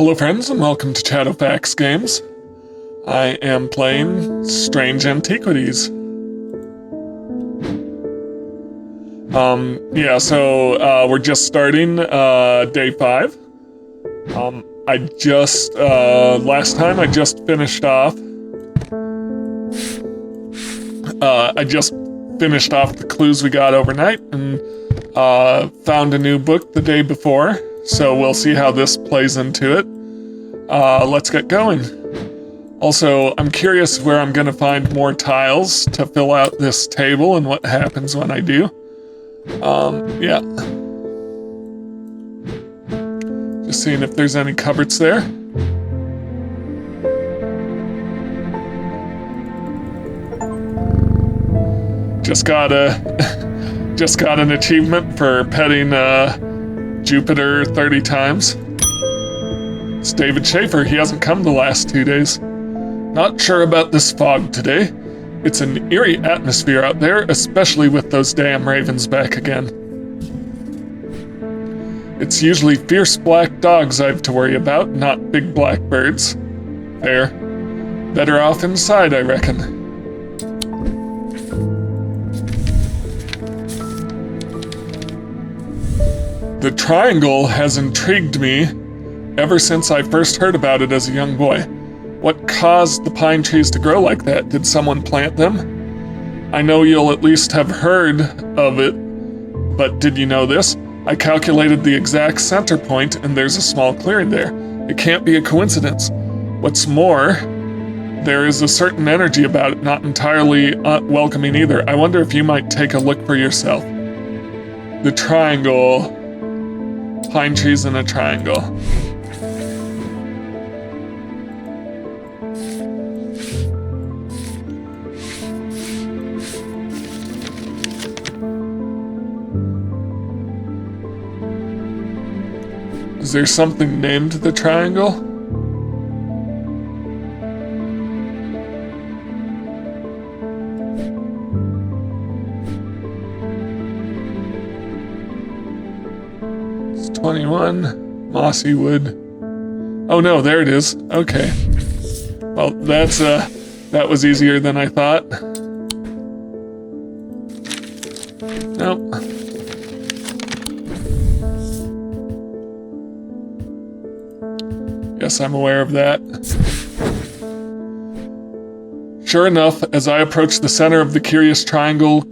Hello friends and welcome to Shadowfax Games. I am playing Strange Antiquities. We're just starting day 5. Last time I just finished off the clues we got overnight and found a new book the day before. So we'll see how this plays into it. Let's get going. Also, I'm curious where I'm going to find more tiles to fill out this table and what happens when I do. Just seeing if there's any cupboards there. Just got an achievement for petting Jupiter 30 times. It's David Schaefer. He hasn't come the last 2 days. Not sure about this fog today. It's an eerie atmosphere out there, especially with those damn ravens back again. It's usually fierce black dogs I have to worry about, not big black birds. There. Better off inside, I reckon. The triangle has intrigued me ever since I first heard about it as a young boy. What caused the pine trees to grow like that? Did someone plant them? I know you'll at least have heard of it, but did you know this? I calculated the exact center point and there's a small clearing there. It can't be a coincidence. What's more, there is a certain energy about it, not entirely welcoming either. I wonder if you might take a look for yourself. The triangle. Pine trees in a triangle. Is there something named the triangle? It's 21, mossy wood. Oh no, there it is. Okay. Well, that was easier than I thought. Nope. Yes, I'm aware of that. Sure enough, as I approached the center of the curious triangular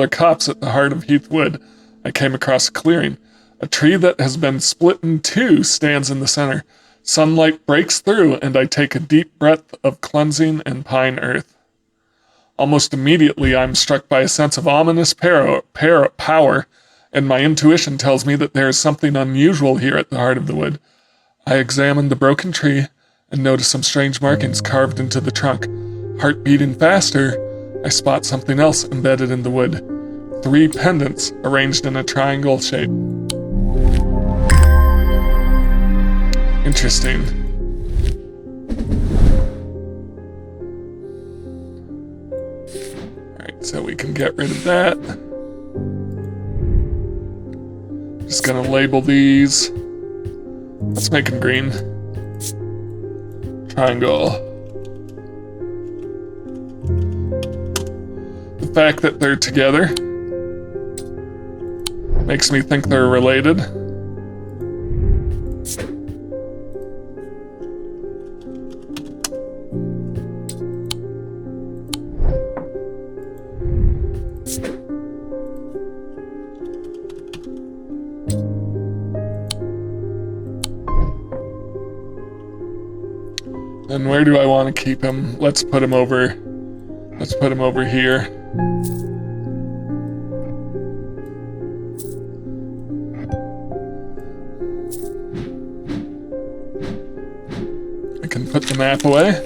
copse at the heart of Heath Wood, I came across a clearing. A tree that has been split in two stands in the center. Sunlight breaks through, and I take a deep breath of cleansing and pine earth. Almost immediately, I'm struck by a sense of ominous power, and my intuition tells me that there is something unusual here at the heart of the wood. I examine the broken tree and notice some strange markings carved into the trunk. Heart beating faster, I spot something else embedded in the wood. 3 pendants arranged in a triangle shape. Interesting. Alright, so we can get rid of that. Just gonna label these. Let's make them green. Triangle. The fact that they're together makes me think they're related. And where do I want to keep him? Let's put him over here. I can put the map away.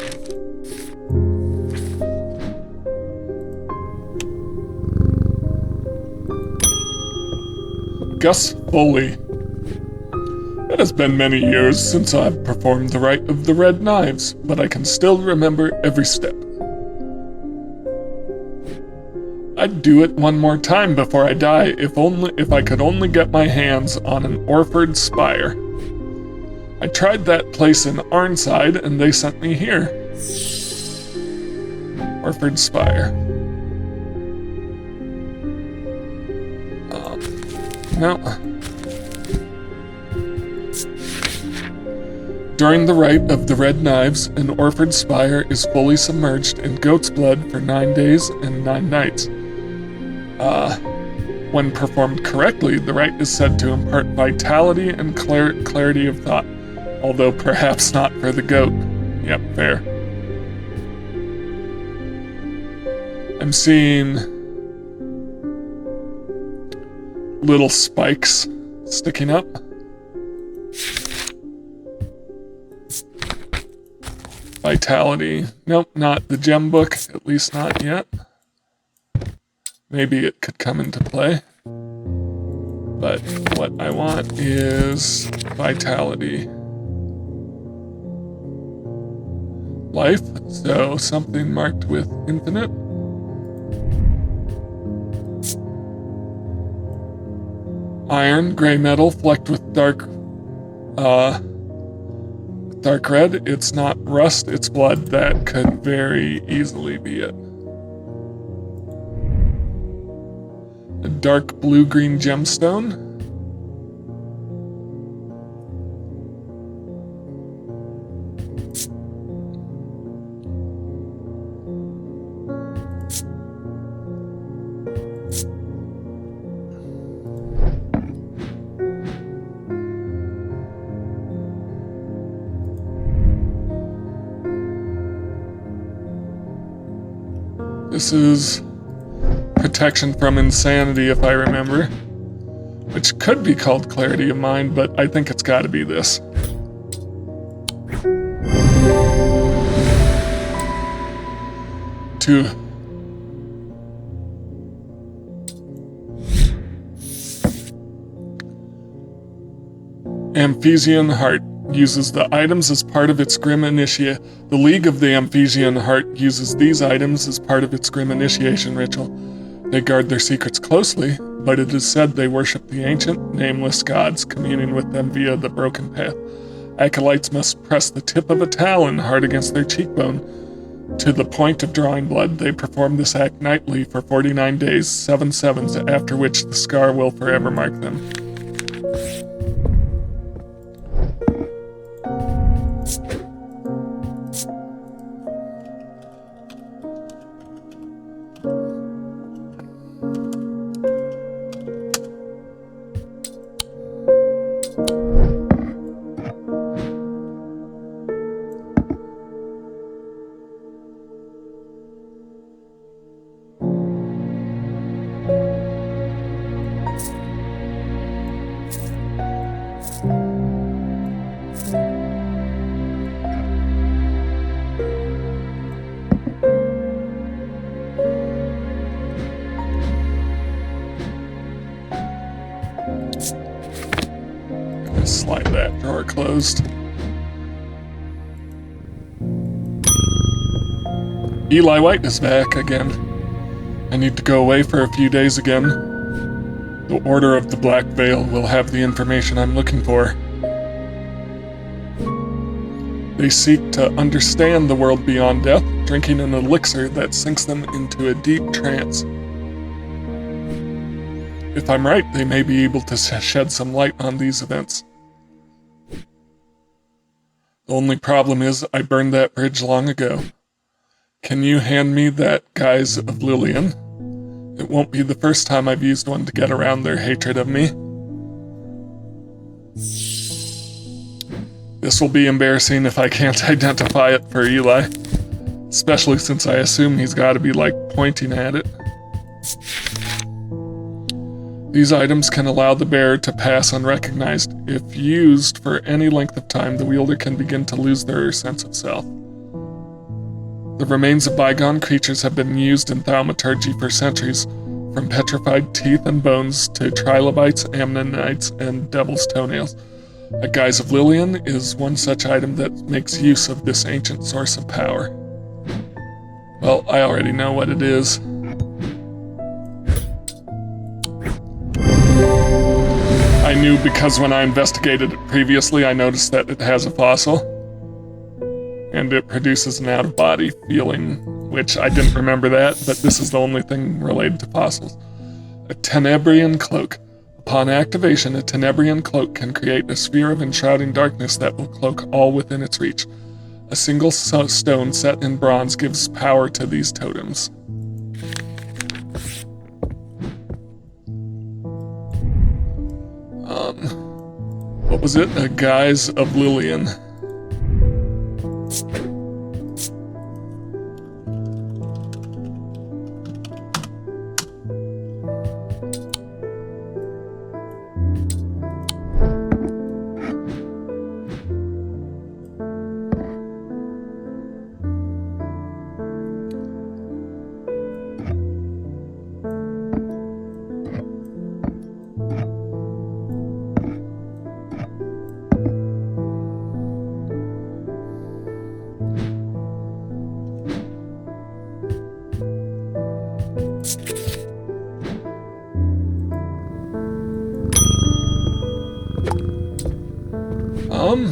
Gus Foley. It has been many years since I've performed the rite of the red knives, but I can still remember every step. I'd do it one more time before I die if I could only get my hands on an Orford spire. I tried that place in Arnside, and they sent me here. Orford Spire. No. During the rite of the Red Knives, an Orford Spire is fully submerged in goat's blood for 9 days and 9 nights. When performed correctly, the rite is said to impart vitality and clarity of thought, although perhaps not for the goat. Yep, fair. I'm seeing little spikes sticking up. Vitality. Nope, not the gem book, at least not yet. Maybe it could come into play. But what I want is vitality. Life, so something marked with infinite. Iron, gray metal, flecked with dark red. It's not rust, it's blood. That could very easily be it. A dark blue-green gemstone. This is protection from insanity, if I remember, which could be called clarity of mind, but I think it's got to be this. Two. Amphesian Heart uses the items as part of its Grim Initia. The League of the Amphesian Heart uses these items as part of its Grim Initiation ritual. They guard their secrets closely, but it is said they worship the ancient, nameless gods, communing with them via the broken path. Acolytes must press the tip of a talon hard against their cheekbone to the point of drawing blood. They perform this act nightly for 49 days, 7 sevens, after which the scar will forever mark them. Slide that drawer closed. Eli White is back again. I need to go away for a few days again. The Order of the Black Veil will have the information I'm looking for. They seek to understand the world beyond death, drinking an elixir that sinks them into a deep trance. If I'm right, they may be able to shed some light on these events. The only problem is I burned that bridge long ago. Can you hand me that Guise of Lillian? It won't be the first time I've used one to get around their hatred of me. This will be embarrassing if I can't identify it for Eli, especially since I assume he's got to be like pointing at it. These items can allow the bearer to pass unrecognized. If used for any length of time, the wielder can begin to lose their sense of self. The remains of bygone creatures have been used in thaumaturgy for centuries, from petrified teeth and bones to trilobites, ammonites, and devil's toenails. A Guise of Lillian is one such item that makes use of this ancient source of power. Well, I already know what it is. I I knew because when I investigated it previously, I noticed that it has a fossil. And it produces an out-of-body feeling, which I didn't remember that, but this is the only thing related to fossils. A Tenebrian cloak. Upon activation, a Tenebrian cloak can create a sphere of enshrouding darkness that will cloak all within its reach. A single stone set in bronze gives power to these totems. What was it? A Guise of Lillian.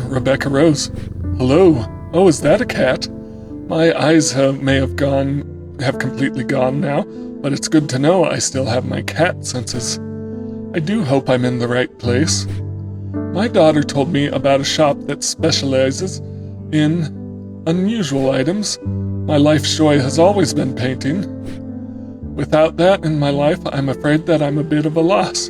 Rebecca Rose. Hello. Oh, is that a cat? My eyes may have completely gone now, but it's good to know I still have my cat senses. I do hope I'm in the right place. My daughter told me about a shop that specializes in unusual items. My life's joy has always been painting. Without that in my life, I'm afraid that I'm a bit of a loss.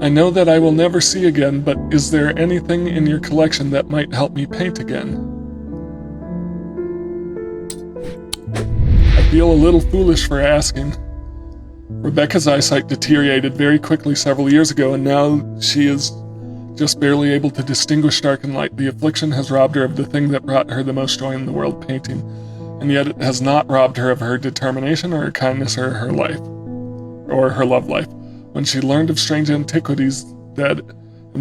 I know that I will never see again, but is there anything in your collection that might help me paint again? I feel a little foolish for asking. Rebecca's eyesight deteriorated very quickly several years ago, and now she is just barely able to distinguish dark and light. The affliction has robbed her of the thing that brought her the most joy in the world, painting, and yet it has not robbed her of her determination or her kindness or her life, or her love life. When she learned of Strange Antiquities that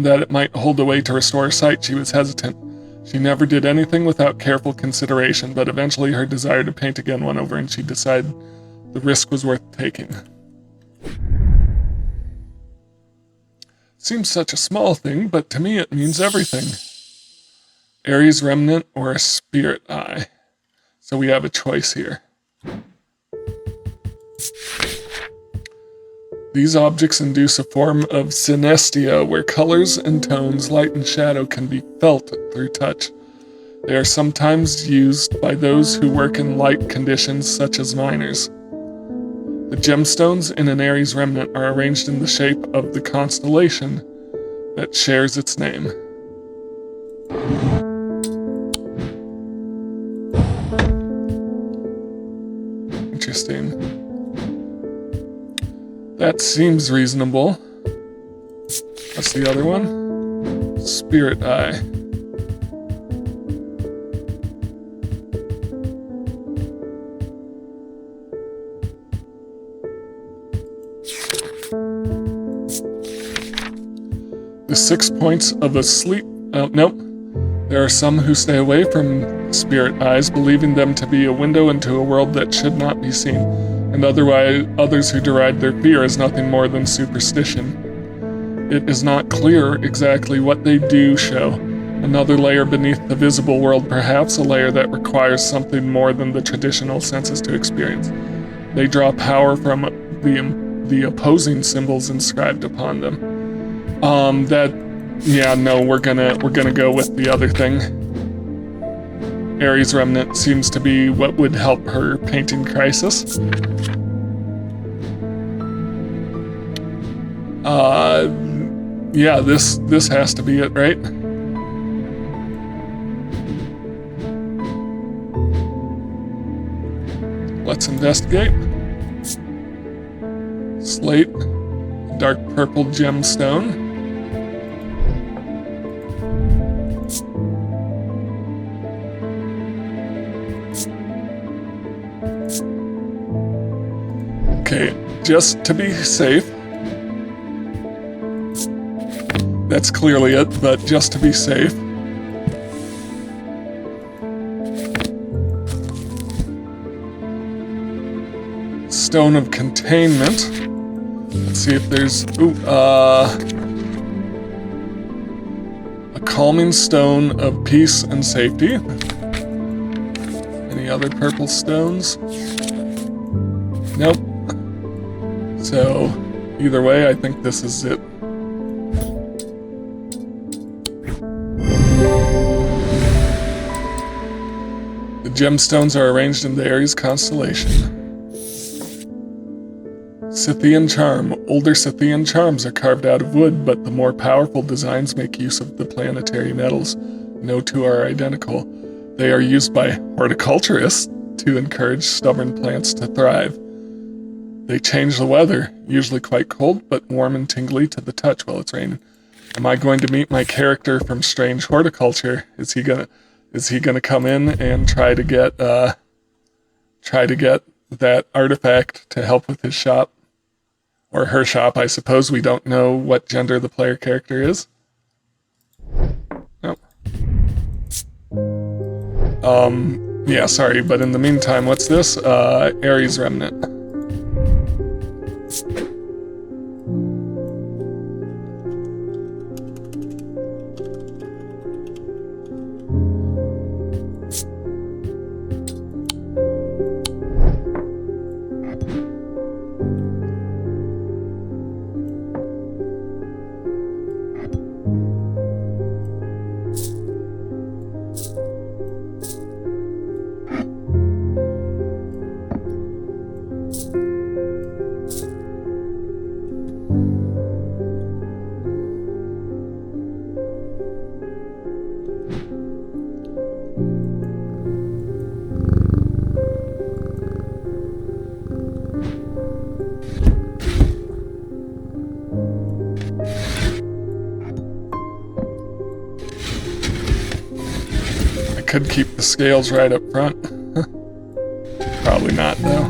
it might hold a way to restore her sight, she was hesitant. She never did anything without careful consideration, but eventually her desire to paint again won over, and she decided the risk was worth taking. Seems such a small thing, but to me it means everything. Aries Remnant or a Spirit Eye. So we have a choice here. These objects induce a form of synesthesia where colors and tones, light and shadow can be felt through touch. They are sometimes used by those who work in light conditions such as miners. The gemstones in an Aries remnant are arranged in the shape of the constellation that shares its name. Interesting. That seems reasonable. What's the other one? Spirit Eye. The 6 points of a sleep... nope. There are some who stay away from spirit eyes, believing them to be a window into a world that should not be seen, and others who deride their fear as nothing more than superstition. It is not clear exactly what they do show. Another layer beneath the visible world, perhaps a layer that requires something more than the traditional senses to experience. They draw power from the opposing symbols inscribed upon them. We're gonna go with the other thing. Aries Remnant seems to be what would help her painting crisis. This has to be it, right? Let's investigate. Slate, dark purple gemstone. Okay, just to be safe. That's clearly it, but just to be safe. Stone of Containment. Let's see if there's, a calming stone of peace and safety. Any other purple stones? Nope. So, either way, I think this is it. The gemstones are arranged in the Aries constellation. Scythian charm. Older Scythian charms are carved out of wood, but the more powerful designs make use of the planetary metals. No two are identical. They are used by horticulturists to encourage stubborn plants to thrive. They change the weather, usually quite cold, but warm and tingly to the touch while it's raining. Am I going to meet my character from Strange Horticulture? Is he gonna come in and try to get that artifact to help with his shop? Or her shop, I suppose. We don't know what gender the player character is. Nope. Yeah, sorry, but in the meantime, what's this? Aries Remnant. Could keep the scales right up front. Probably not, though.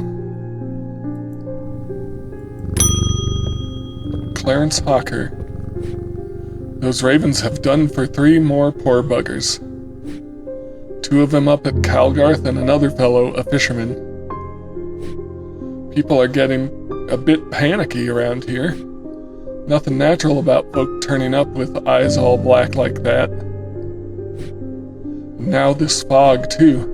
Clarence Hawker. Those ravens have done for 3 more poor buggers. 2 of them up at Calgarth and another fellow, a fisherman. People are getting a bit panicky around here. Nothing natural about folk turning up with eyes all black like that. Now this fog, too.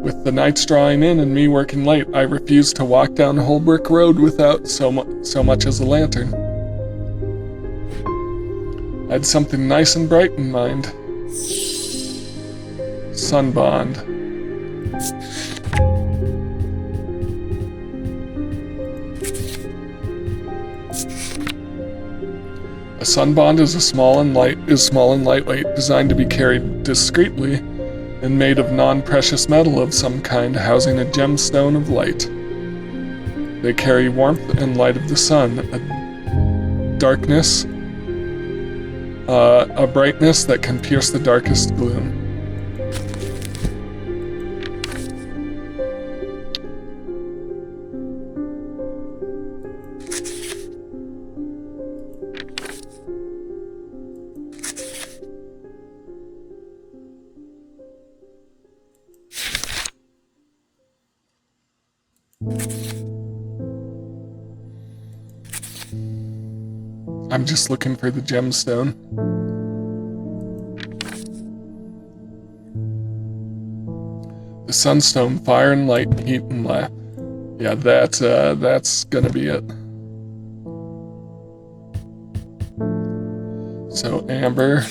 With the nights drawing in and me working late, I refuse to walk down Holbrook Road without so much as a lantern. I had something nice and bright in mind. Sunbond. A sunbond is small and lightweight, designed to be carried discreetly, and made of non-precious metal of some kind, housing a gemstone of light. They carry warmth and light of the sun, a brightness that can pierce the darkest gloom. I'm just looking for the gemstone. The sunstone, fire and light, heat and laugh. Yeah, that's gonna be it. So amber.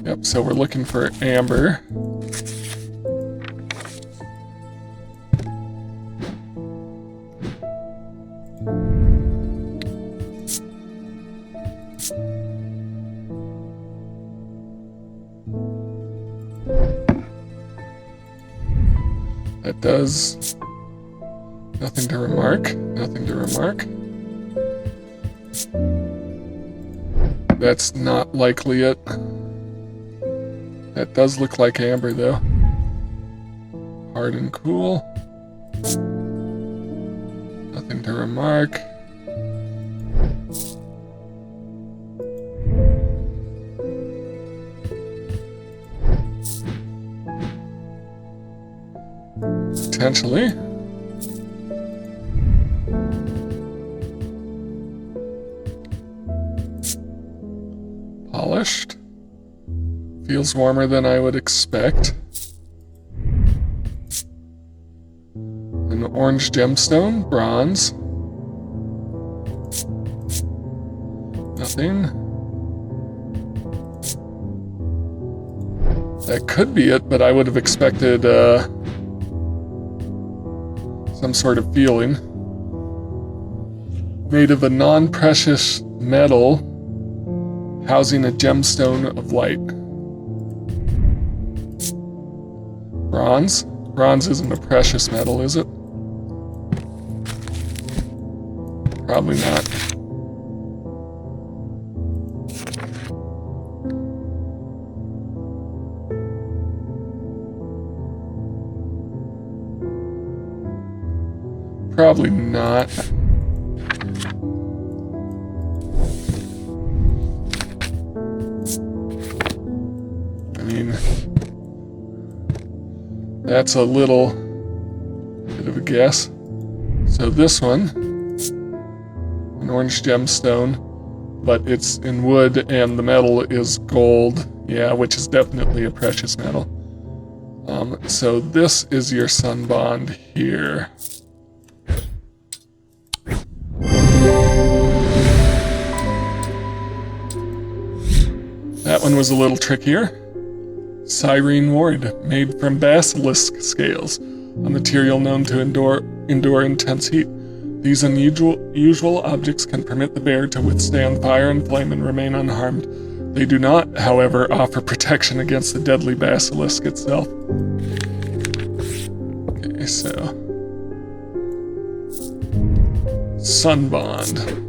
Yep, so we're looking for amber. That does nothing to remark, nothing to remark. That's not likely it. That does look like amber though. Hard and cool. Nothing to remark. Potentially. Polished. Feels warmer than I would expect. An orange gemstone, bronze. Nothing. That could be it, but I would have expected some sort of feeling. Made of a non-precious metal housing a gemstone of light. Bronze? Bronze isn't a precious metal, is it? Probably not. Probably not. I mean, that's a little bit of a guess. So this one, an orange gemstone, but it's in wood and the metal is gold. Yeah, which is definitely a precious metal. So this is your sun bond here. That one was a little trickier. Sirene ward, made from basilisk scales, a material known to endure intense heat. These unusual objects can permit the bear to withstand fire and flame and remain unharmed. They do not, however, offer protection against the deadly basilisk itself. Okay, so sun bond.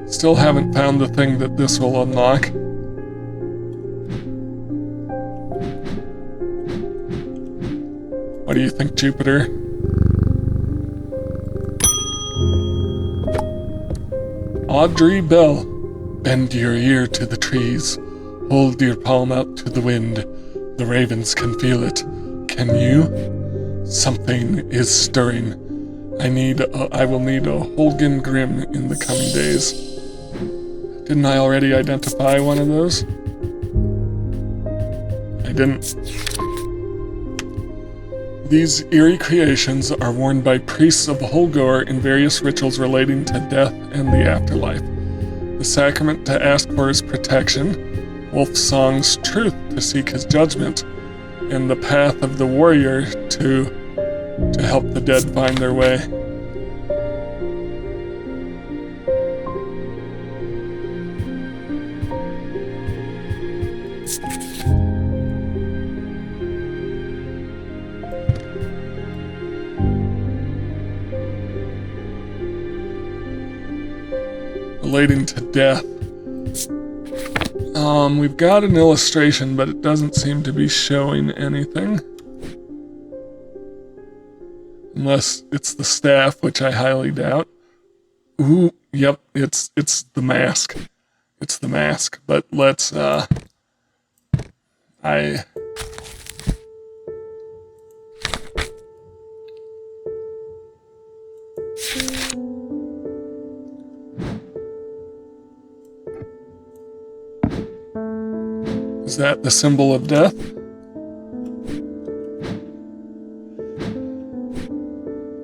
Still haven't found the thing that this will unlock. What do you think, Jupiter? Audrey Bell, bend your ear to the trees. Hold your palm out to the wind. The ravens can feel it. Can you? Something is stirring. I will need a Holgen Grim in the coming days. Didn't I already identify one of those? I didn't. These eerie creations are worn by priests of Holgor in various rituals relating to death and the afterlife. The sacrament to ask for his protection, Wolfsong's truth to seek his judgment, and the path of the warrior to help the dead find their way. Relating to death. We've got an illustration, but it doesn't seem to be showing anything. Unless it's the staff, which I highly doubt. Ooh, yep, it's the mask. It's the mask, but let's, Is that the symbol of death?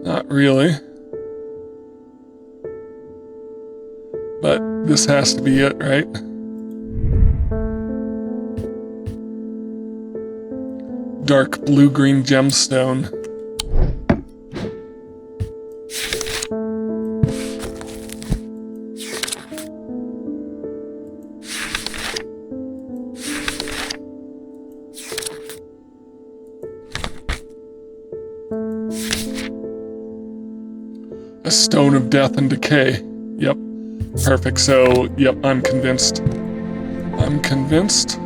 Not really. But this has to be it, right? Dark blue-green gemstone. A stone of death and decay. Yep. Perfect. So, yep, I'm convinced. I'm convinced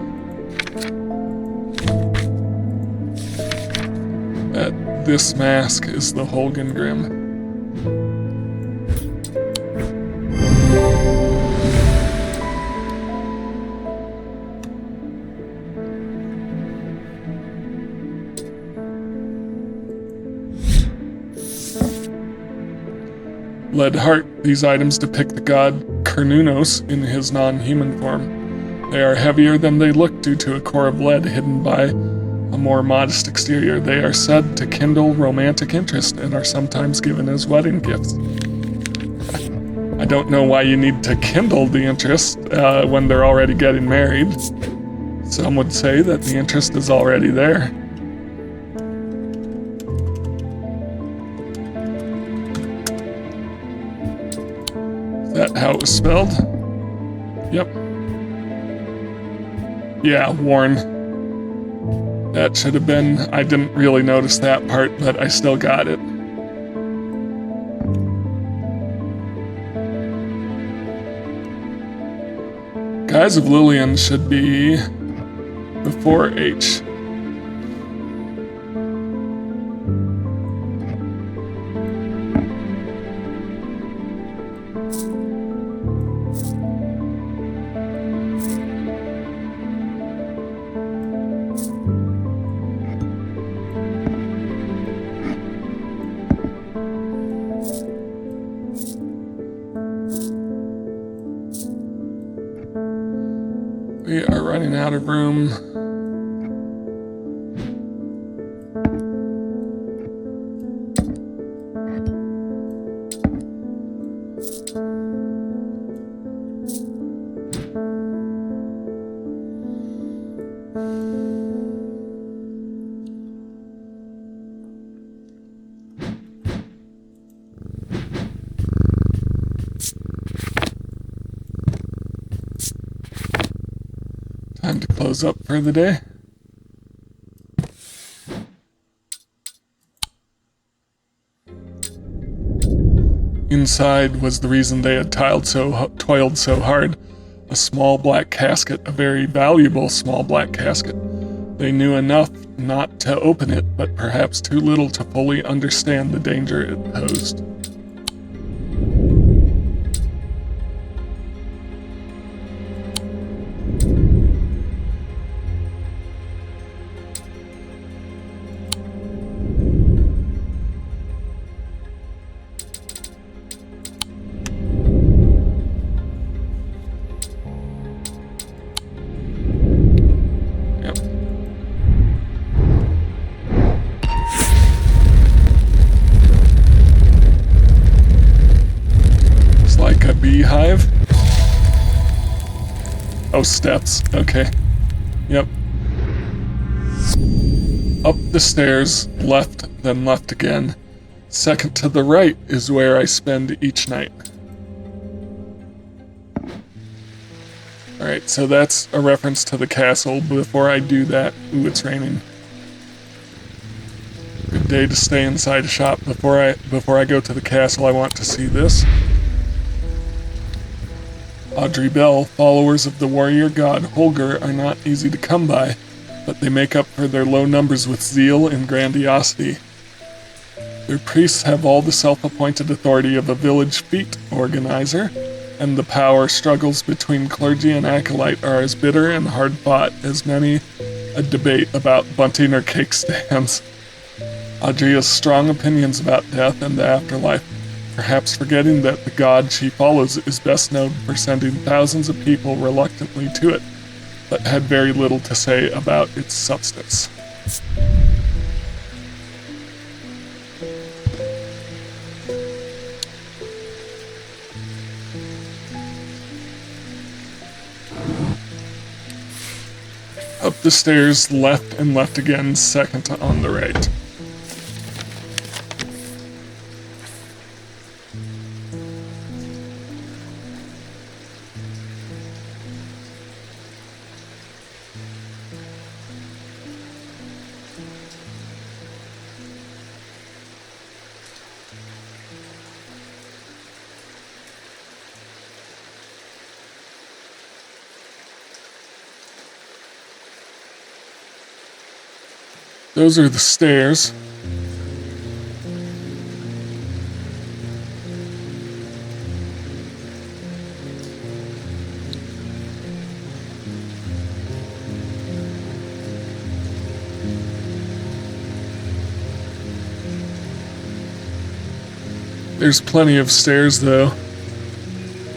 that this mask is the Holgen Grim. Lead heart. These items depict the god Cernunnos in his non-human form. They are heavier than they look due to a core of lead hidden by a more modest exterior. They are said to kindle romantic interest and are sometimes given as wedding gifts. I don't know why you need to kindle the interest when they're already getting married. Some would say that the interest is already there. Is that how it was spelled? Yep. Yeah, worn. That should have been, I didn't really notice that part, but I still got it. Guise of Lillian should be before H. We are running out of room. Time to close up for the day. Inside was the reason they had toiled so hard. A small black casket, a very valuable small black casket. They knew enough not to open it, but perhaps too little to fully understand the danger it posed. Beehive? Oh, steps. Okay. Yep. Up the stairs, left, then left again. Second to the right is where I spend each night. Alright, so that's a reference to the castle. Before I do that, ooh, it's raining. Good day to stay inside a shop. Before I go to the castle, I want to see this. Audrey Bell, followers of the warrior god Holger are not easy to come by, but they make up for their low numbers with zeal and grandiosity. Their priests have all the self-appointed authority of a village fete organizer, and the power struggles between clergy and acolyte are as bitter and hard-fought as many a debate about bunting or cake stands. Audrey has strong opinions about death and the afterlife, perhaps forgetting that the god she follows is best known for sending thousands of people reluctantly to it, but had very little to say about its substance. Up the stairs, left and left again, second on the right. Those are the stairs. There's plenty of stairs though.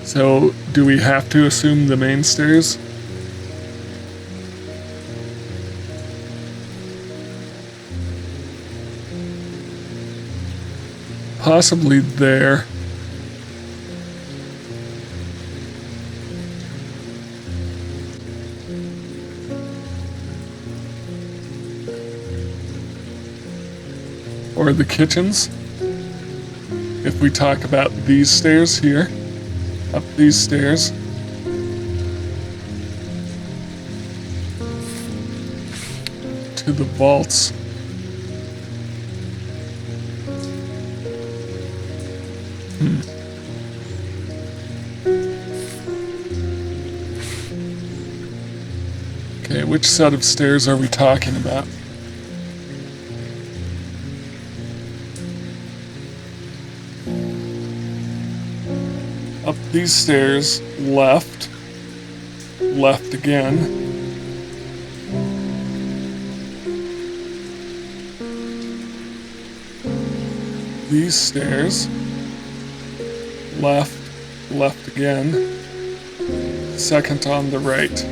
So, do we have to assume the main stairs? Possibly there. Or the kitchens. If we talk about these stairs here, up these stairs. To the vaults. Okay, which set of stairs are we talking about? Up these stairs, left, left again. These stairs, left, left again. Second on the right.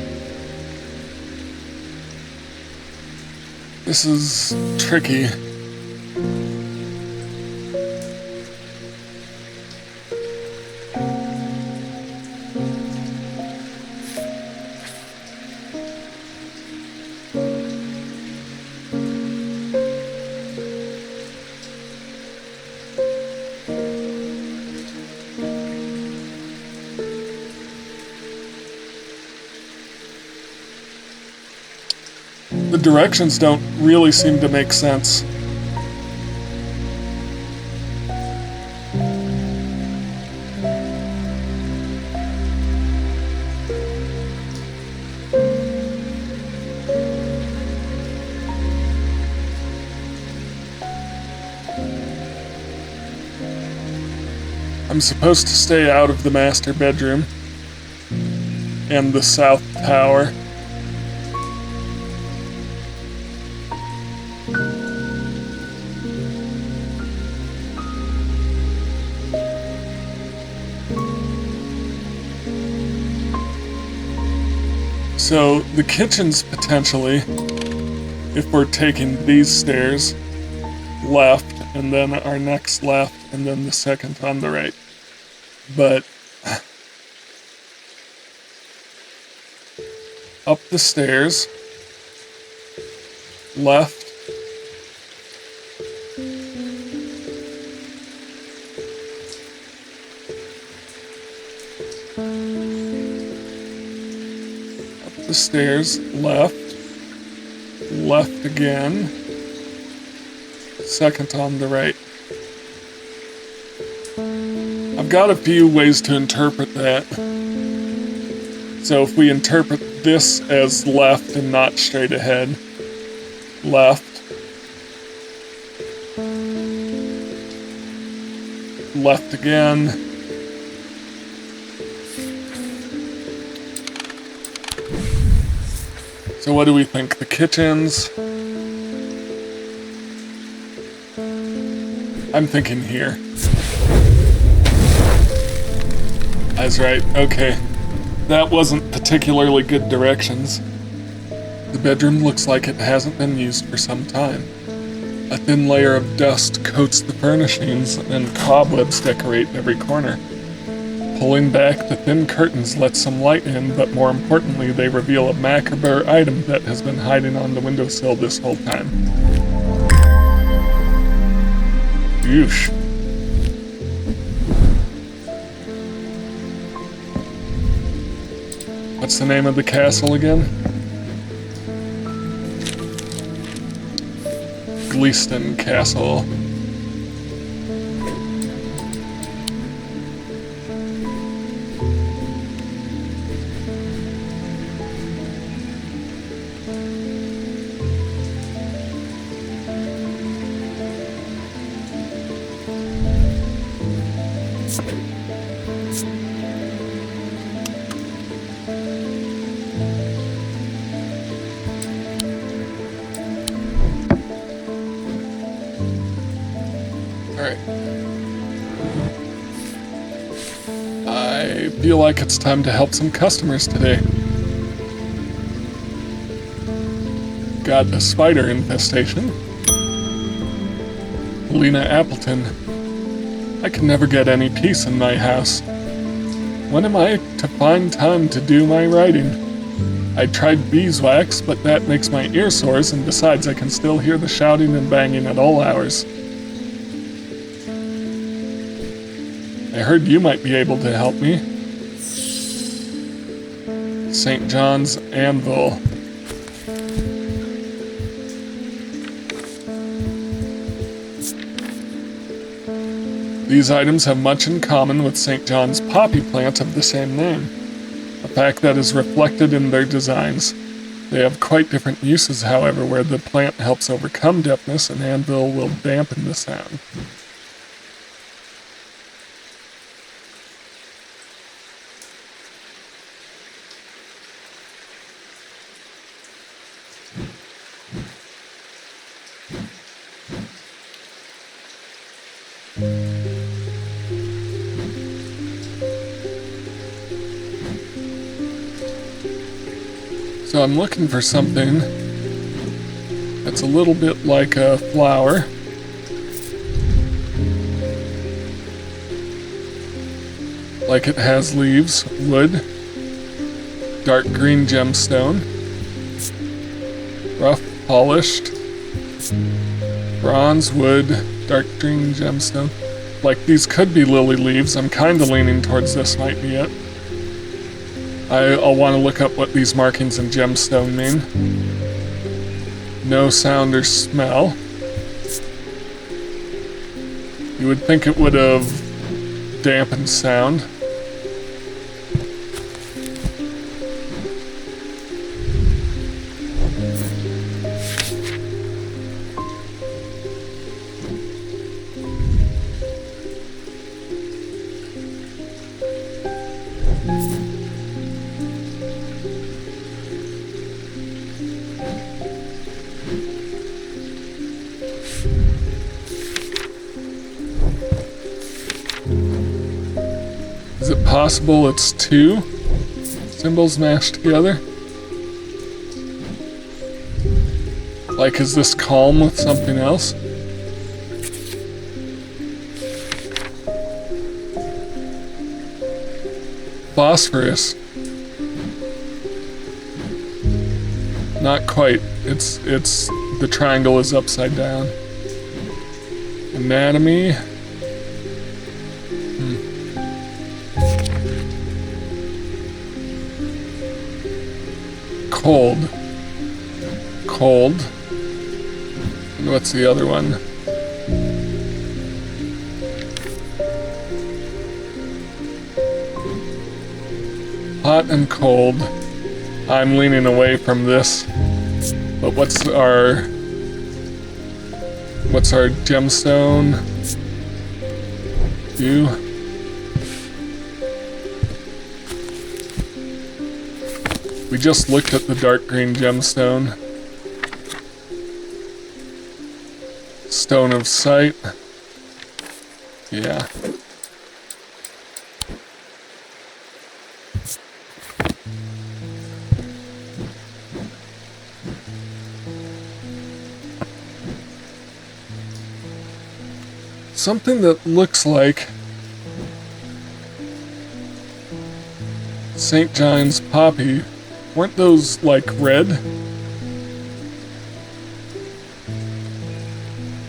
This is tricky. The directions don't really seem to make sense. I'm supposed to stay out of the master bedroom and the south tower. So the kitchen's potentially, if we're taking these stairs, left, and then our next left, and then the second on the right. But up the stairs, left, up the stairs, left, left again, second on the right. I've got a few ways to interpret that. So if we interpret this as left and not straight ahead, left, left again, so what do we think? The kitchens? I'm thinking here. That's right, okay. That wasn't particularly good directions. The bedroom looks like it hasn't been used for some time. A thin layer of dust coats the furnishings and cobwebs decorate every corner. Pulling back the thin curtains lets some light in, but more importantly, they reveal a macabre item that has been hiding on the windowsill this whole time. Oosh. What's the name of the castle again? Gleaston Castle. Alright. I feel like it's time to help some customers today. Got a spider infestation. Lena Appleton. I can never get any peace in my house. When am I to find time to do my writing? I tried beeswax, but that makes my ear sores, and besides I can still hear the shouting and banging at all hours. I heard you might be able to help me. St. John's Anvil. These items have much in common with St. John's poppy plant of the same name, a fact that is reflected in their designs. They have quite different uses, however, where the plant helps overcome deafness and anvil will dampen the sound. So I'm looking for something that's a little bit like a flower. Like it has leaves, wood, dark green gemstone, rough polished, bronze, wood, dark green gemstone. Like these could be lily leaves. I'm kind of leaning towards this might be it. I'll want to look up what these markings in gemstone mean. No sound or smell. You would think it would have dampened sound. Is it possible it's two symbols mashed together? Like, is this calm with something else? Phosphorus. Not quite. It's the triangle is upside down. Anatomy. Cold. Cold. And what's the other one? Hot and cold. I'm leaning away from this. But what's our gemstone do? We just looked at the dark green gemstone. Stone of sight. Yeah. Something that looks like St. John's poppy. Weren't those like red?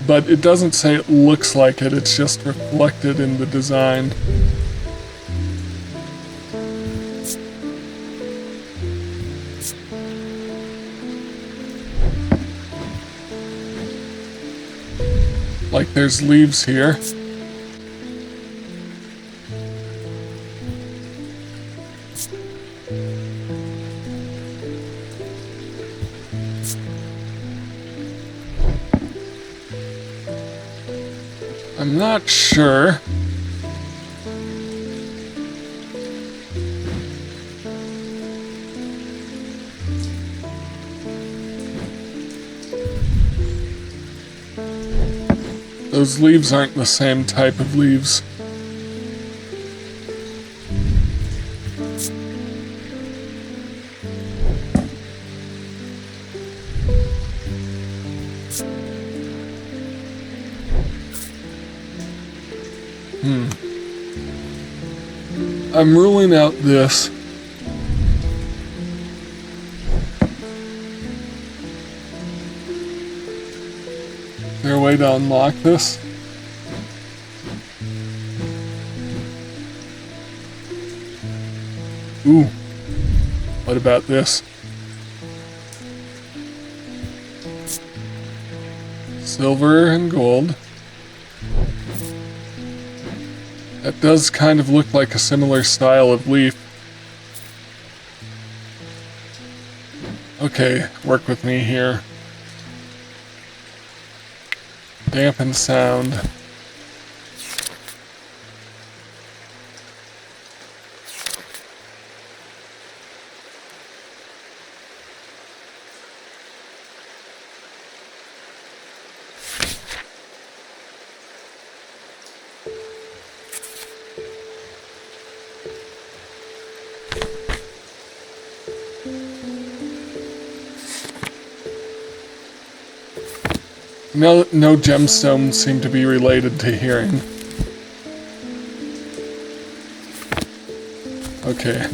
But it doesn't say it looks like it, it's just reflected in the design. Like there's leaves here. I'm not sure. Those leaves aren't the same type of leaves. I'm ruling out this. Is there a way to unlock this? Ooh. What about this? Silver and gold. That does kind of look like a similar style of leaf. Okay, work with me here. Dampen sound. No gemstones seem to be related to hearing. Okay.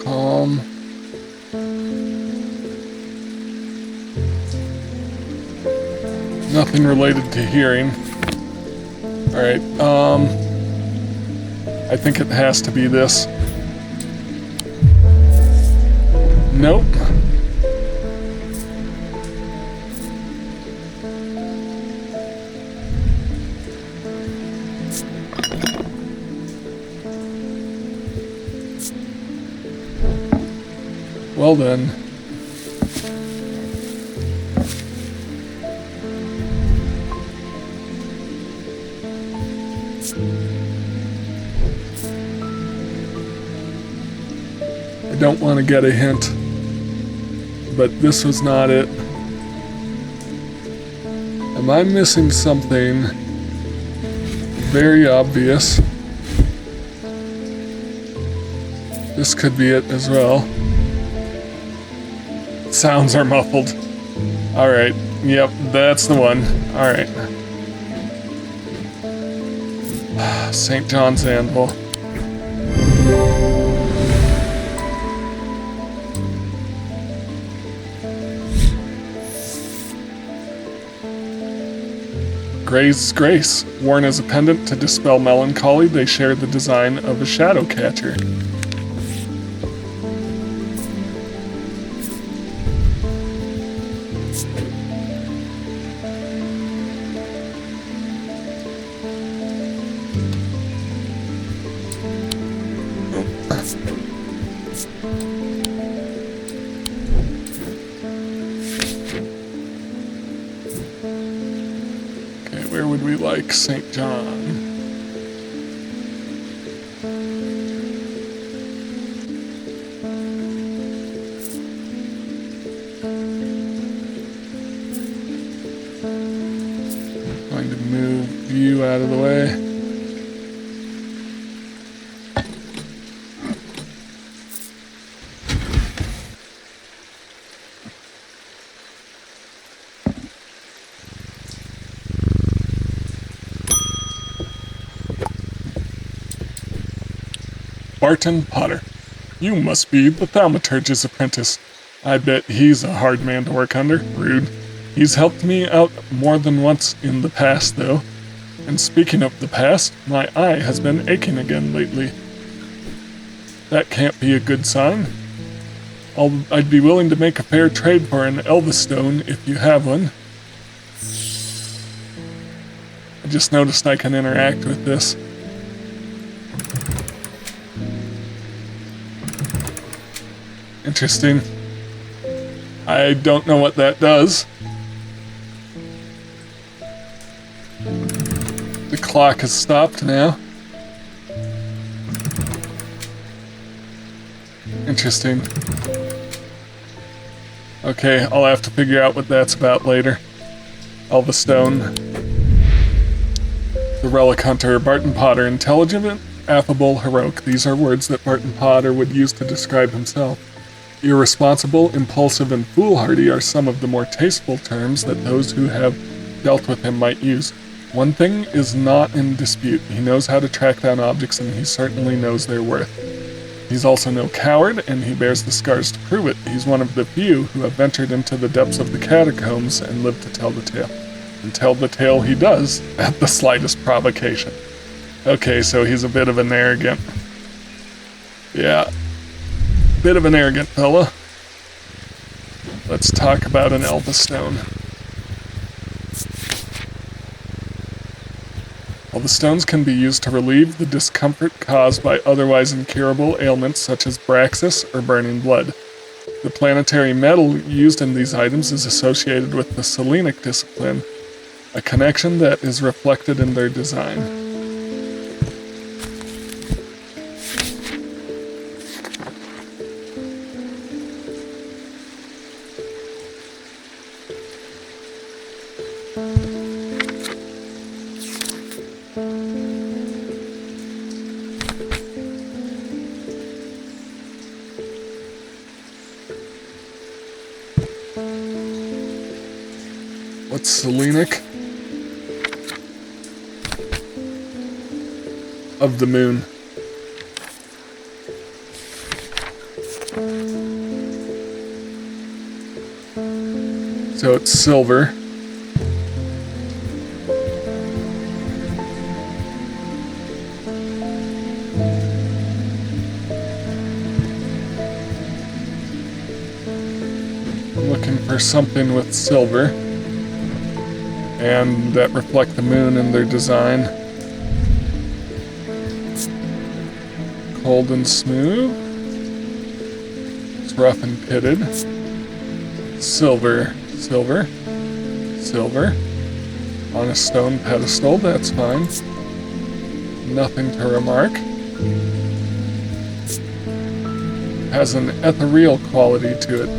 Calm. Nothing related to hearing. Alright, I think it has to be this. Nope. Well then. I don't want to get a hint, but this was not it. Am I missing something very obvious? This could be it as well. Sounds are muffled. Alright, yep, that's the one. Alright. St. John's Anvil. Gray's Grace. Worn as a pendant to dispel melancholy, they share the design of a shadow catcher. Where would we like St. John? Going to move view out of the way. Barton Potter. You must be the thaumaturge's apprentice. I bet he's a hard man to work under. Rude. He's helped me out more than once in the past, though. And speaking of the past, my eye has been aching again lately. That can't be a good sign. I'd be willing to make a fair trade for an Elvis stone if you have one. I just noticed I can interact with this. Interesting. I don't know what that does. The clock has stopped now. Interesting. Okay, I'll have to figure out what that's about later. Elva Stone. The Relic Hunter, Barton Potter, intelligent, affable, heroic. These are words that Barton Potter would use to describe himself. Irresponsible, impulsive, and foolhardy are some of the more tasteful terms that those who have dealt with him might use. One thing is not in dispute. He knows how to track down objects, and he certainly knows their worth. He's also no coward, and he bears the scars to prove it. He's one of the few who have ventured into the depths of the catacombs and lived to tell the tale. And tell the tale he does, at the slightest provocation. Okay, so he's a bit of an arrogant. Yeah. Bit of an arrogant fella. Let's talk about an Elva Stone. Elva Stones can be used to relieve the discomfort caused by otherwise incurable ailments such as Braxis or burning blood. The planetary metal used in these items is associated with the Selenic discipline, a connection that is reflected in their design. What's Selenic? Of the moon. So it's silver. I'm looking for something with silver. And that reflect the moon in their design. Cold and smooth. It's rough and pitted. Silver, silver, silver. On a stone pedestal, that's fine. Nothing to remark. Has an ethereal quality to it.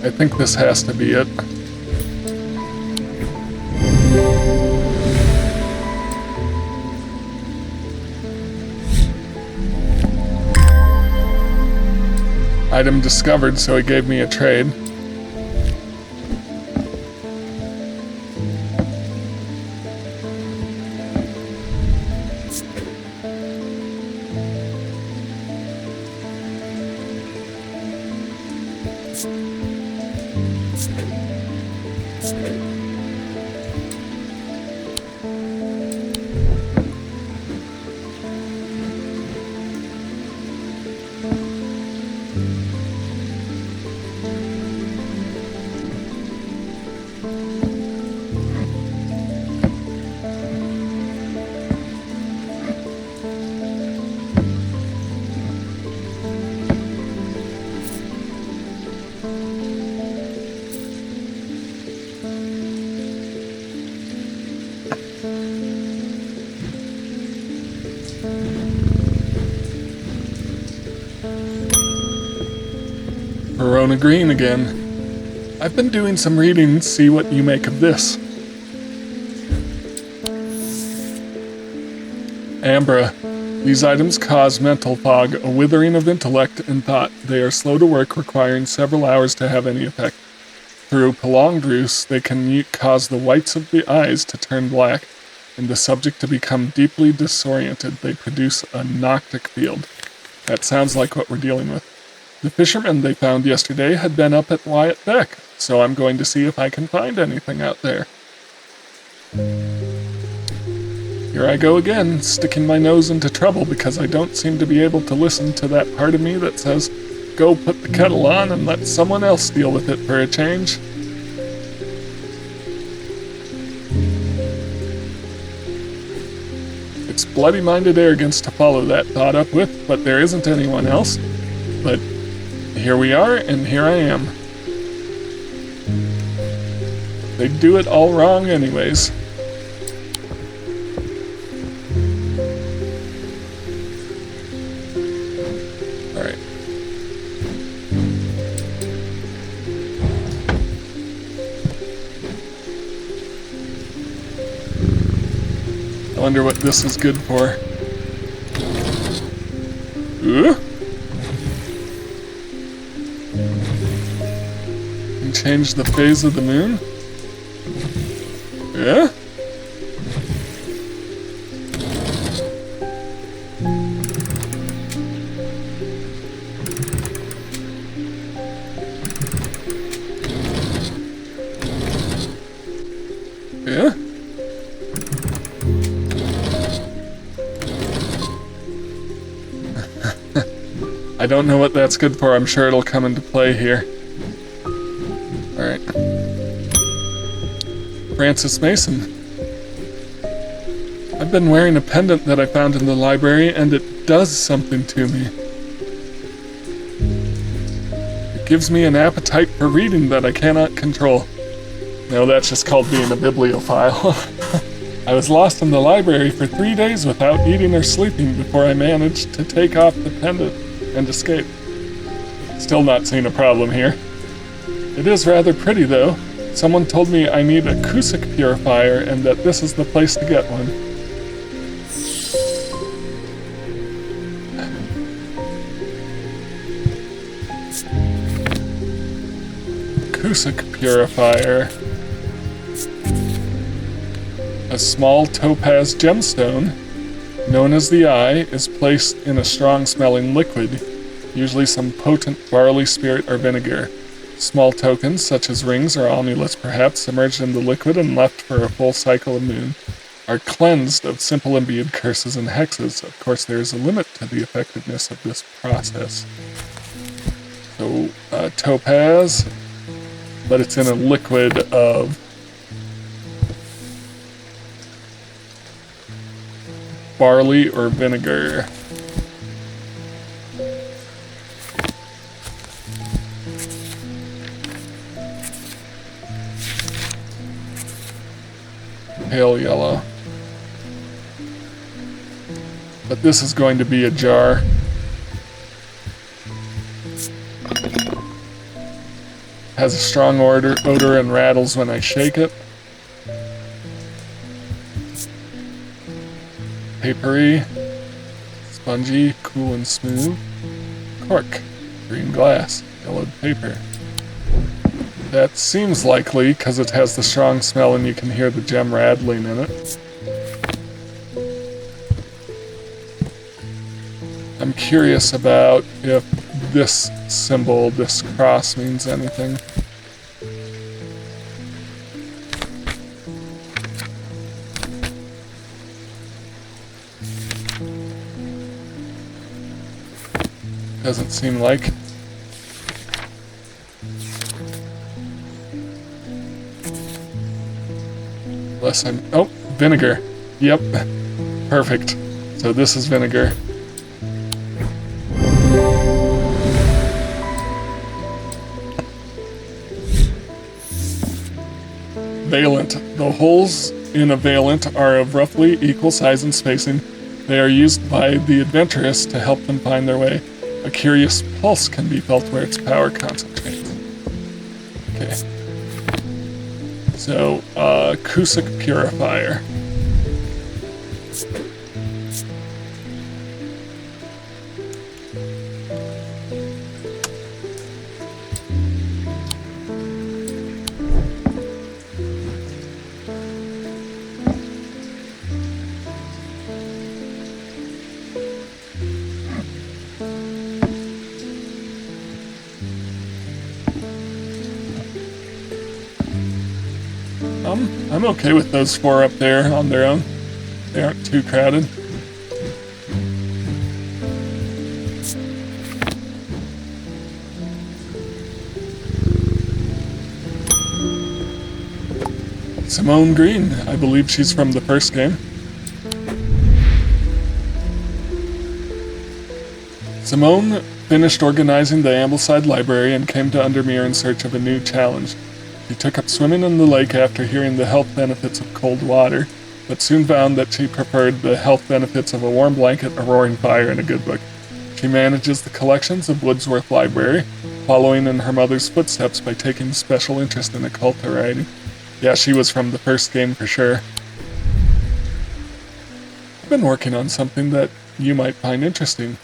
I think this has to be it. Item discovered, so he gave me a trade. Verona Green again. I've been doing some reading, see what you make of this. Ambra. These items cause mental fog, a withering of intellect and thought. They are slow to work, requiring several hours to have any effect. Through prolonged use, they can cause the whites of the eyes to turn black, and the subject to become deeply disoriented. They produce a noctic field. That sounds like what we're dealing with. The fisherman they found yesterday had been up at Wyatt Beck, so I'm going to see if I can find anything out there. Here I go again, sticking my nose into trouble because I don't seem to be able to listen to that part of me that says, go put the kettle on and let someone else deal with it for a change. It's bloody-minded arrogance to follow that thought up with, but there isn't anyone else. But here we are, and here I am. They do it all wrong anyways. Alright. I wonder what this is good for. Ooh. And change the phase of the moon. Yeah. Yeah. I don't know what that's good for. I'm sure it'll come into play here. Alright. Francis Mason. I've been wearing a pendant that I found in the library, and it does something to me. It gives me an appetite for reading that I cannot control. No, that's just called being a bibliophile. I was lost in the library for 3 days without eating or sleeping before I managed to take off the pendant and escape. Still not seeing a problem here. It is rather pretty though. Someone told me I need a acoustic purifier and that this is the place to get one. Acoustic purifier. A small topaz gemstone, known as the Eye, is placed in a strong-smelling liquid, usually some potent barley spirit or vinegar. Small tokens, such as rings or amulets perhaps, submerged in the liquid and left for a full cycle of moon, are cleansed of simple imbued curses and hexes. Of course, there is a limit to the effectiveness of this process. So, topaz, but it's in a liquid of barley or vinegar. Pale yellow. But this is going to be a jar. Has a strong odor and rattles when I shake it. Papery, spongy, cool and smooth. Cork, green glass, yellowed paper. That seems likely because it has the strong smell and you can hear the gem rattling in it. I'm curious about if this symbol, this cross, means anything. Doesn't seem like. Unless I'm... Oh, vinegar. Yep. Perfect. So this is vinegar. Valent. The holes in a valent are of roughly equal size and spacing. They are used by the adventurous to help them find their way. A curious pulse can be felt where its power concentrates. Okay. So, acoustic purifier. I'm okay with those 4 up there on their own. They aren't too crowded. Simone Green, I believe she's from the first game. Simone finished organizing the Ambleside Library and came to Undermere in search of a new challenge. She took up swimming in the lake after hearing the health benefits of cold water, but soon found that she preferred the health benefits of a warm blanket, a roaring fire, and a good book. She manages the collections of Woodsworth Library, following in her mother's footsteps by taking special interest in occult writing. Yeah, she was from the first game for sure. I've been working on something that you might find interesting.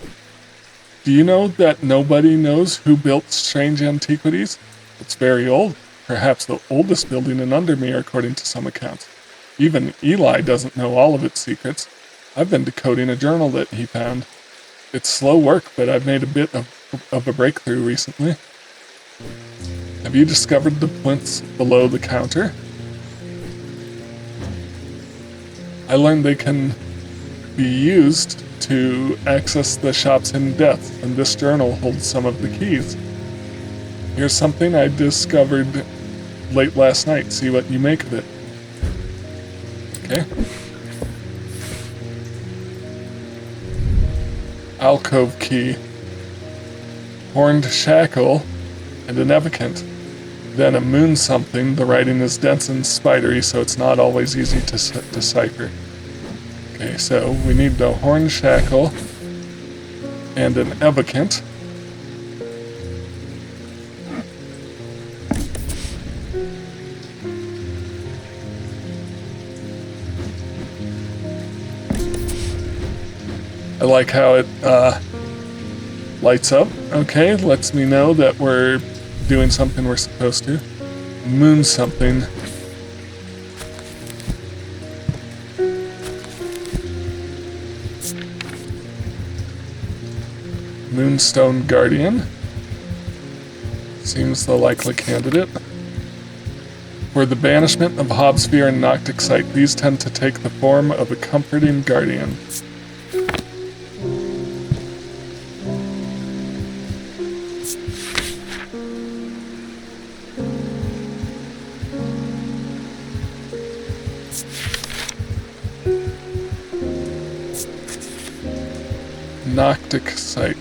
Do you know that nobody knows who built Strange Antiquities? It's very old, perhaps the oldest building in Undermere according to some accounts. Even Eli doesn't know all of its secrets. I've been decoding a journal that he found. It's slow work, but I've made a bit of a breakthrough recently. Have you discovered the plinths below the counter? I learned they can be used to access the shop's hidden depths, and this journal holds some of the keys. Here's something I discovered late last night. See what you make of it. Okay. Alcove key, horned shackle, and an evocant. Then a moon something. The writing is dense and spidery, so it's not always easy to decipher. Okay, so we need the horned shackle and an evocant. I like how it lights up. Okay, lets me know that we're doing something we're supposed to. Moon something. Moonstone Guardian. Seems the likely candidate. For the banishment of Hobsphere and Noctic Sight, these tend to take the form of a comforting guardian. Noctic Sight.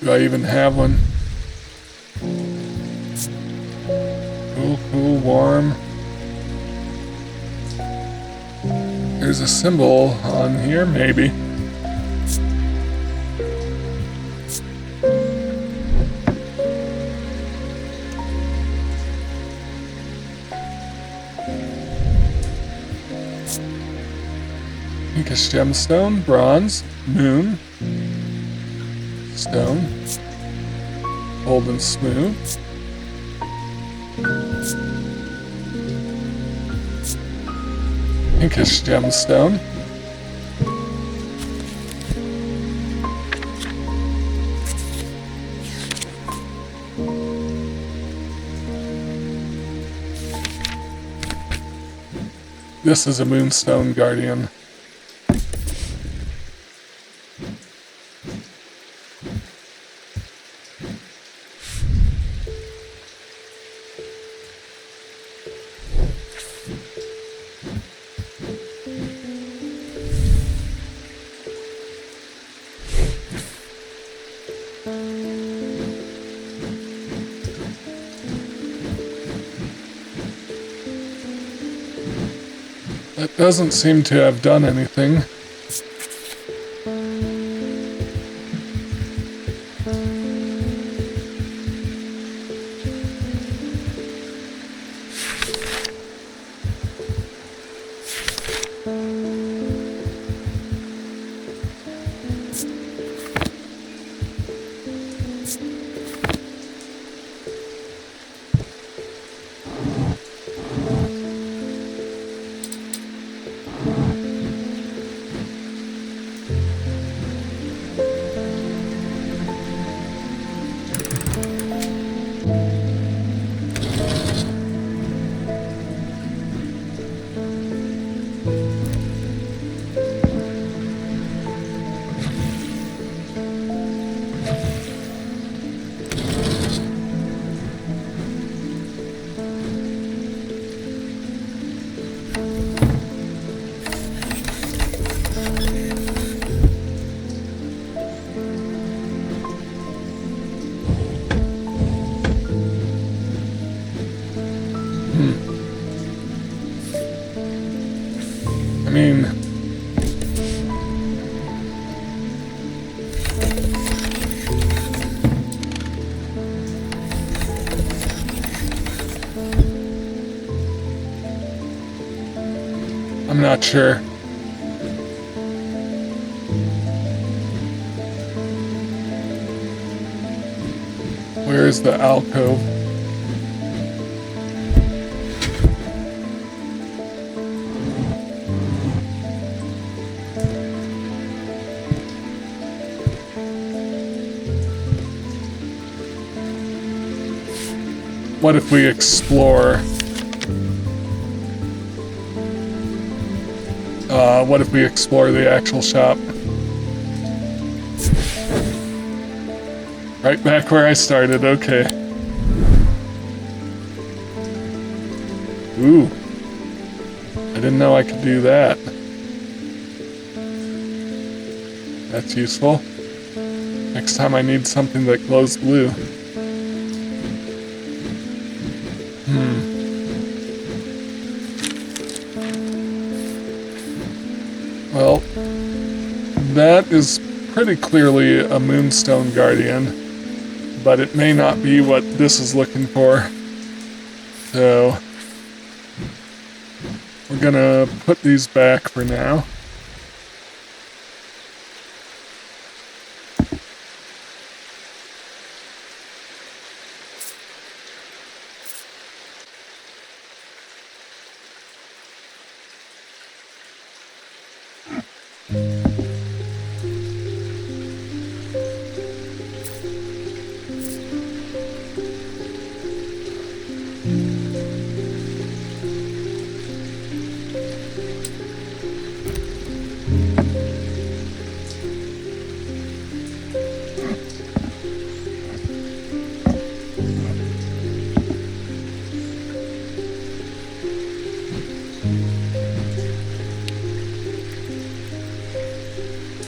Do I even have one? Cool, warm. There's a symbol on here, maybe. Pinkish gemstone, bronze, moon. Stone, old and smooth. Pinkish gemstone. This is a Moonstone Guardian. That doesn't seem to have done anything. mean, I'm not sure. Where is the alcove? What if we explore? What if we explore the actual shop? Right back where I started, okay. Ooh. I didn't know I could do that. That's useful. Next time I need something that glows blue. Well, that is pretty clearly a Moonstone Guardian, but it may not be what this is looking for. So, we're gonna put these back for now.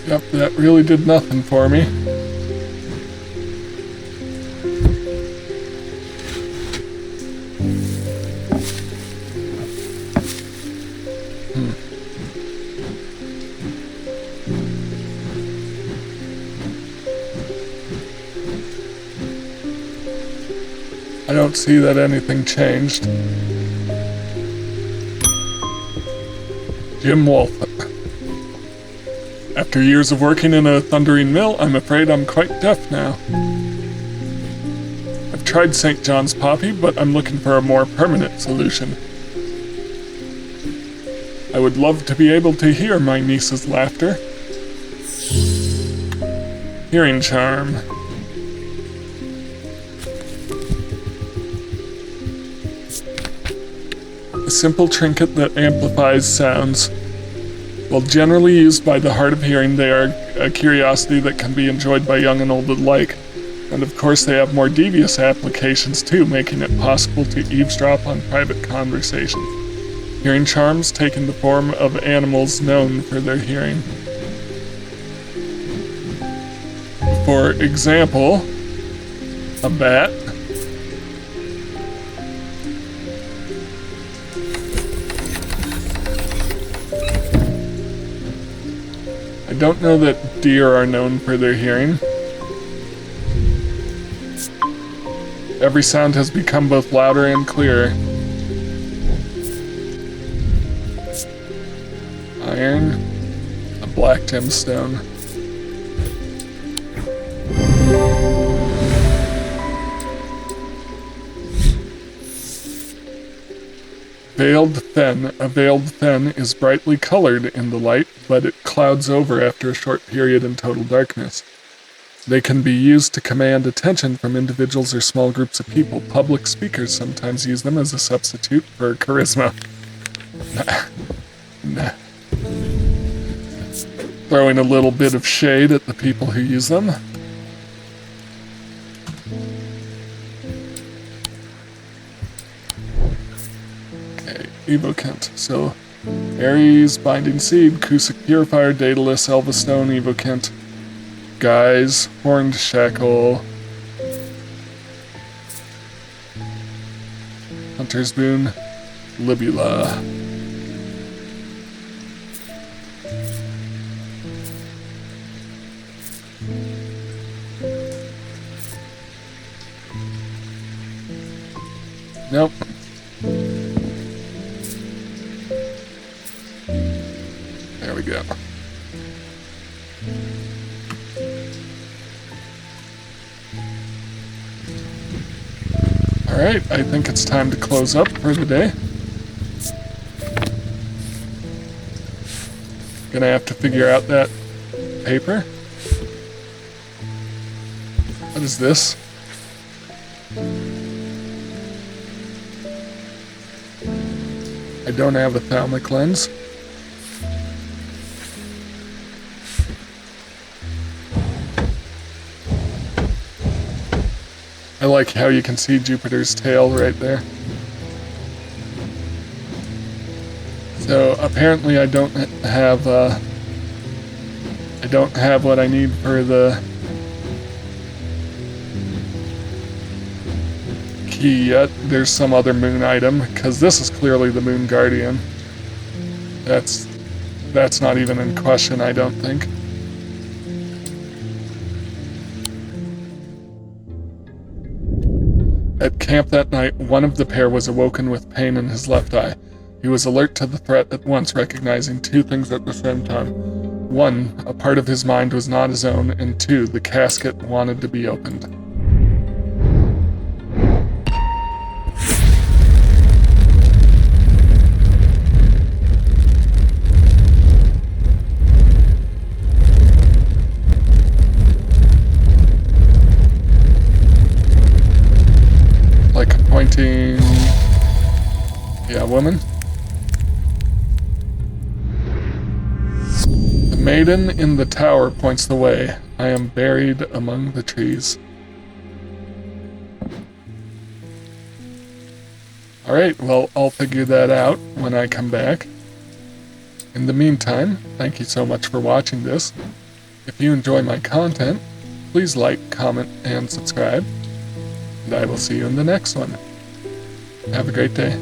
Yep, that really did nothing for me. I don't see that anything changed. Jim Wolf. After years of working in a thundering mill, I'm afraid I'm quite deaf now. I've tried St. John's poppy, but I'm looking for a more permanent solution. I would love to be able to hear my niece's laughter. Hearing charm. A simple trinket that amplifies sounds. While generally used by the hard of hearing, they are a curiosity that can be enjoyed by young and old alike. And of course they have more devious applications too, making it possible to eavesdrop on private conversations. Hearing charms taking the form of animals known for their hearing. For example, a bat. I don't know that deer are known for their hearing. Every sound has become both louder and clearer. Iron, a black gemstone. Veiled fen. A veiled fen is brightly colored in the light, but it clouds over after a short period in total darkness. They can be used to command attention from individuals or small groups of people. Public speakers sometimes use them as a substitute for charisma. Nah. Throwing a little bit of shade at the people who use them. Okay, Evokent. So, Ares, Binding Seed, Kusik Purifier, Daedalus, Elvastone, Evokent, Guys, Horned Shackle, Hunter's Boon, Libula. Nope. There we go. Alright, I think it's time to close up for the day. Gonna have to figure out that paper. What is this? I don't have a thalamic lens. I like how you can see Jupiter's tail right there. So apparently I don't have what I need for the key yet. There's some other moon item, because this is clearly the Moon Guardian. That's not even in question, I don't think. At camp that night, one of the pair was awoken with pain in his left eye. He was alert to the threat at once, recognizing two things at the same time. One, a part of his mind was not his own, and two, the casket wanted to be opened. Like a pointing... yeah, woman? The maiden in the tower points the way. I am buried among the trees. Alright, well, I'll figure that out when I come back. In the meantime, thank you so much for watching this. If you enjoy my content, please like, comment, and subscribe. And I will see you in the next one. Have a great day.